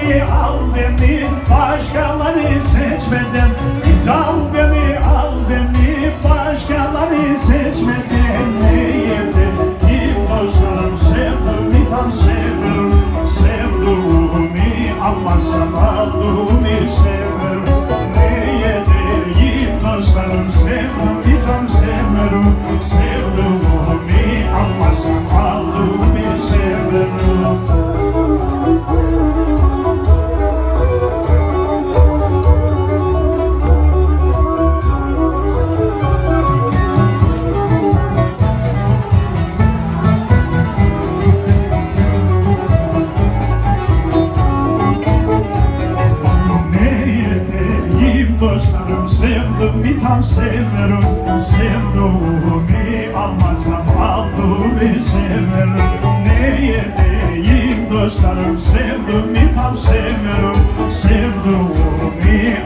beni, al beni, başkaları seçmeden. Biz al beni, al beni, başkaları seçmeden. Neydi dostlarım, sevdim, tam sevdim. Sevduğumu almazsam aldığımı sevdim. Neydi dostlarım, sevdim, tam sevdim. Sevduğumu almazsam aldığımı sevdim. Dostlarım sevdim, tam severim. Sevduğumu almazsam aldığımı severim. Neye deyim dostlarım, sevdim, tam severim. Sevduğumu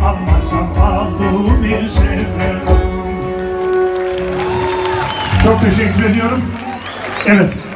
almazsam aldığımı severim. Çok teşekkür ediyorum. Evet.